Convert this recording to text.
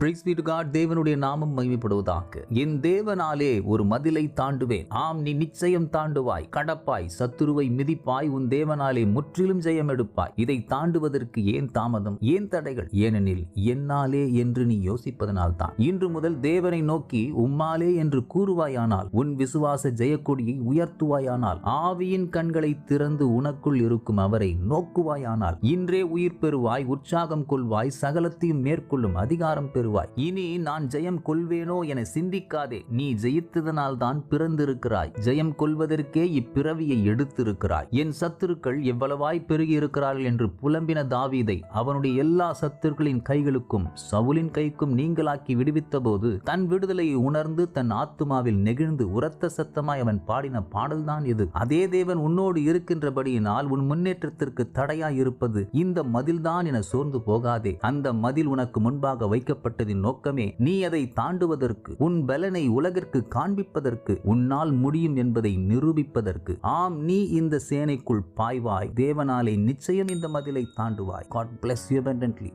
Price B to God. தேவனுடைய நாமம் மகிமைப்படுவதாக. என் தேவனாலே ஒரு மதிலை தாண்டுவேன். ஆம், நீ நிச்சயம் தாண்டுவாய், கடப்பாய், சத்துருவை மிதிப்பாய், உன் தேவனாலே முற்றிலும் ஜெயம் எடுப்பாய். இதை தாண்டுவதற்கு ஏன் தாமதம், ஏன் தடைகள்? ஏனெனில் என்னாலே என்று நீ யோசிப்பதனால் தான். இன்று முதல் தேவனை நோக்கி உம்மாலே என்று கூறுவாயானால், உன் விசுவாச ஜெயக்கொடியை உயர்த்துவாயானால், ஆவியின் கண்களை திறந்து உனக்குள் இருக்கும் அவரை நோக்குவாயானால், இன்றே உயிர் பெறுவாய், உற்சாகம் கொள்வாய், சகலத்தையும் மேற்கொள்ளும் அதிகாரம் பெறுவாய். இனி நான் ஜெயம் கொள்வேனோ என சிந்திக்காதே. நீ ஜெயித்ததனால் தான் பிறந்திருக்கிறாய். ஜெயம் கொள்வதற்கே இப்பிறவியை எடுத்திருக்கிறாய். என் சத்துருக்கள் எவ்வளவாய் பெருகி இருக்கிறார்கள் என்று புலம்பின தாவீதை அவனுடைய எல்லா சத்துருக்களின் கைகளுக்கும் சவுலின் கைக்கும் நீங்களாக்கி விடுவித்த போது தன் விடுதலையை உணர்ந்து தன் ஆத்துமாவில் நெகிழ்ந்து உரத்த சத்தமாய் அவன் பாடின பாடல்தான் இது. அதே தேவன் உன்னோடு இருக்கின்றபடியினால் உன் முன்னேற்றத்திற்கு தடையாய் இருப்பது இந்த மதில்தான் என சோர்ந்து போகாதே. அந்த மதில் உனக்கு முன்பாக வைக்கப்பட்ட நோக்கமே நீ அதை தாண்டுவதற்கு, உன் பலனை உலகிற்கு காண்பிப்பதற்கு, உன்னால் முடியும் என்பதை நிரூபிப்பதற்கு. ஆம், நீ இந்த சேனைக்குள் பாய்வாய். தேவனாலே நிச்சயம் இந்த மதிலை தாண்டுவாய். God bless you abundantly.